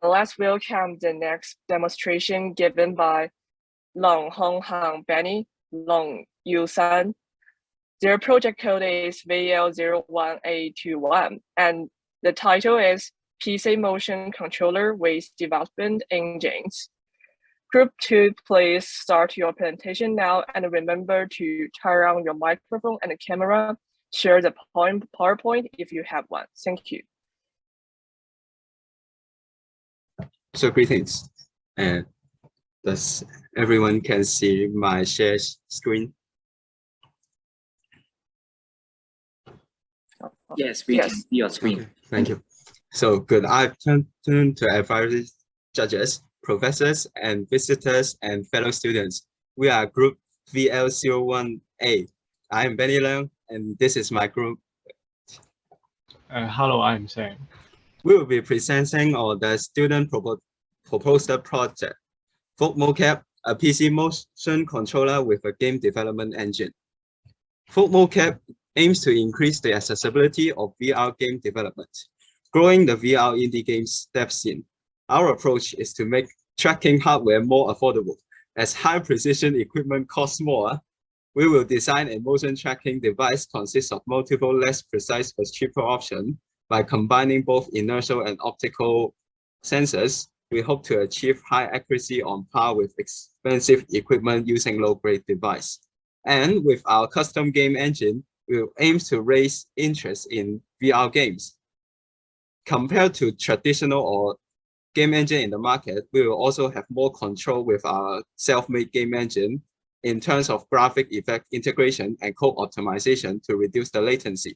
Let's welcome the next demonstration given by Long Honghang Benny, Long Yu-san. Their project code is VL01a-21, and the title is PC Motion Controller with Development Engines. Group 2, please start your presentation now, and remember to turn on your microphone and camera. Share the PowerPoint if you have one. Thank you. So greetings, and does everyone can see my share screen? Yes, we can see your screen. Okay, thank you. So good afternoon to everybody, judges, professors, and visitors, and fellow students. We are group VL01a. I am Benny Leung, and this is my group. Hello, I'm Sam. We will be presenting on the student proposed project, Vog-Mocap, a PC motion controller with a game development engine. Vog-Mocap aims to increase the accessibility of VR game development, growing the VR indie game step scene. Our approach is to make tracking hardware more affordable. As high-precision equipment costs more, we will design a motion tracking device consists of multiple less precise but cheaper options. By combining both inertial and optical sensors, we hope to achieve high accuracy on par with expensive equipment using low-grade device. And with our custom game engine, we will aim to raise interest in VR games. Compared to traditional or game engine in the market, we will also have more control with our self-made game engine in terms of graphic effect integration and code optimization to reduce the latency.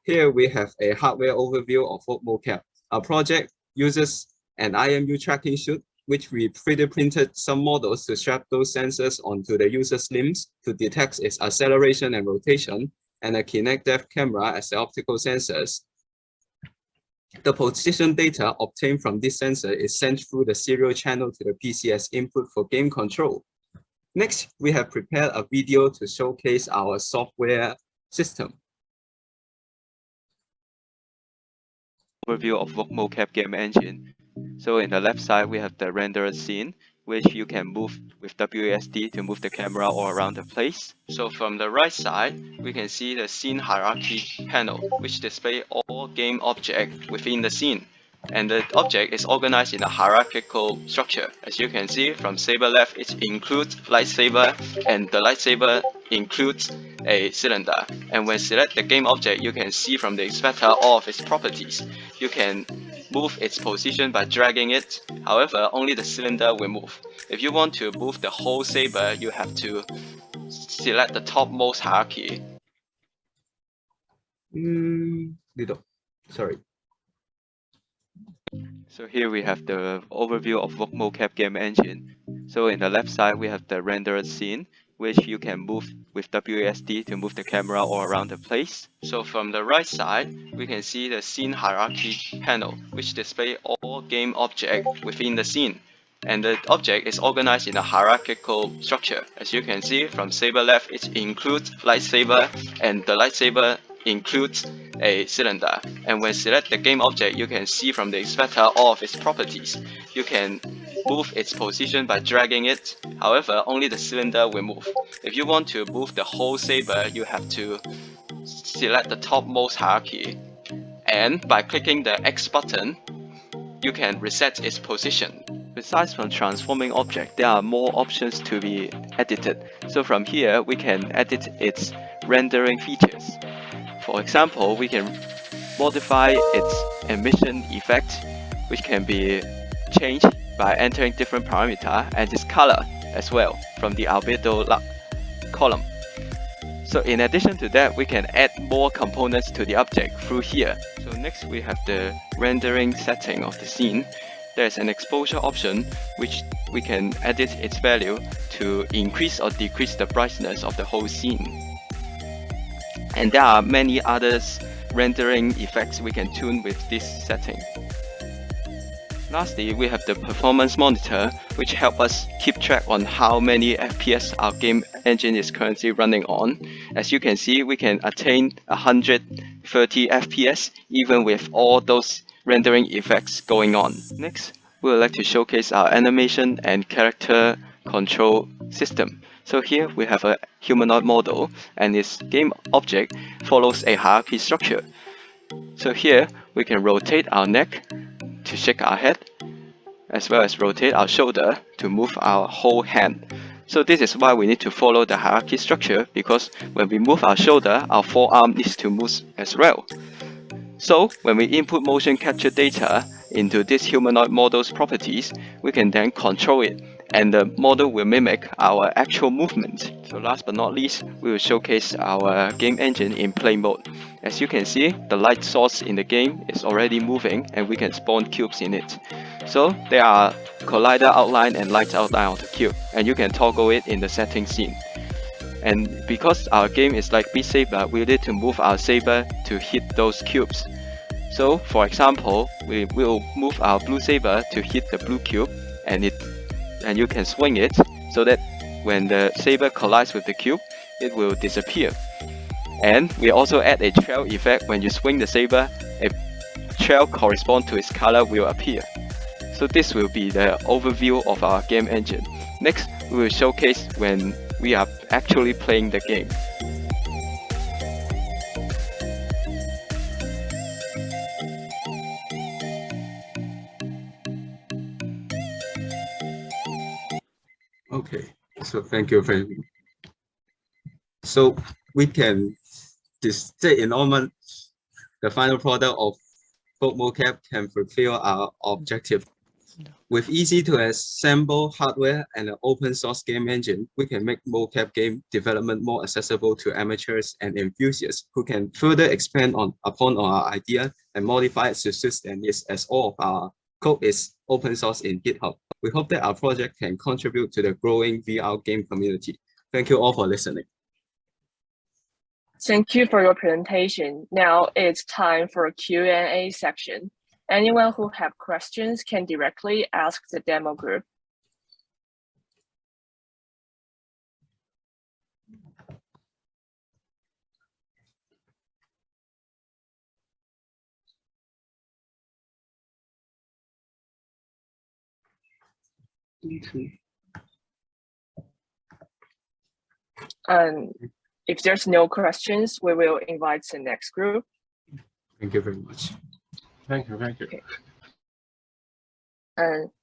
Here we have a hardware overview of Vog-Mocap. Our project uses an IMU tracking chute, which we 3D printed some models to strap those sensors onto the user's limbs to detect its acceleration and rotation, and a Kinect depth camera as the optical sensors. The position data obtained from this sensor is sent through the serial channel to the PC as input for game control. Next, we have prepared a video to showcase our software system. Overview of Vog-Mocap game engine. So in the left side, we have the rendered scene, which you can move with WASD to move the camera all around the place. So from the right side, we can see the scene hierarchy panel, which displays all game objects within the scene. And the object is organized in a hierarchical structure. As you can see from saber left, it includes lightsaber, and the lightsaber includes a cylinder. And when select the game object, you can see from the inspector all of its properties. You can move its position by dragging it. However, only the cylinder will move. If you want to move the whole saber, you have to select the topmost hierarchy. Sorry. So here we have the overview of Vog-Mocap game engine. So in the left side, we have the rendered scene, which you can move with WASD to move the camera all around the place. So from the right side, we can see the scene hierarchy panel, which displays all game objects within the scene. And the object is organized in a hierarchical structure. As you can see from saber left, it includes lightsaber, and the lightsaber includes a cylinder. And when select the game object, you can see from the inspector all of its properties. You can move its position by dragging it. However, only the cylinder will move. If you want to move the whole saber, you have to select the topmost hierarchy. And by clicking the X button, you can reset its position. Besides from transforming object, there are more options to be edited. So from here, we can edit its rendering features. For example, we can modify its emission effect, which can be changed by entering different parameters, and its color as well from the albedo column. So in addition to that, we can add more components to the object through here. So next we have the rendering setting of the scene. There's an exposure option which we can edit its value to increase or decrease the brightness of the whole scene. And there are many other rendering effects we can tune with this setting. Lastly, we have the performance monitor, which helps us keep track on how many FPS our game engine is currently running on. As you can see, we can attain 130 FPS even with all those rendering effects going on. Next, we would like to showcase our animation and character control system. So here we have a humanoid model, and its game object follows a hierarchy structure. So here we can rotate our neck to shake our head, as well as rotate our shoulder to move our whole hand. So this is why we need to follow the hierarchy structure, because when we move our shoulder, our forearm needs to move as well. So when we input motion capture data into this humanoid model's properties, we can then control it, and the model will mimic our actual movement. So last but not least, we will showcase our game engine in play mode. As you can see, the light source in the game is already moving, and we can spawn cubes in it. So there are collider outline and light outline of the cube, and you can toggle it in the settings scene. And because our game is like Beat Saber, we need to move our saber to hit those cubes. So for example, we will move our blue saber to hit the blue cube, and you can swing it so that when the saber collides with the cube, it will disappear. And we also add a trail effect. When you swing the saber, a trail corresponding to its color will appear. So this will be the overview of our game engine. Next, we will showcase when we are actually playing the game. Okay, so thank you very much. So we can say in all the final product of Vog-Mocap can fulfill our objective. With easy to assemble hardware and an open source game engine, we can make mocap game development more accessible to amateurs and enthusiasts who can further expand upon our idea and modify it to suit their needs, as all of our code is open source in GitHub. We hope that our project can contribute to the growing VR game community. Thank you all for listening. Thank you for your presentation. Now it's time for a Q&A section. Anyone who have questions can directly ask the demo group. And if there's no questions, we will invite the next group. Thank you very much. Thank you. Okay. And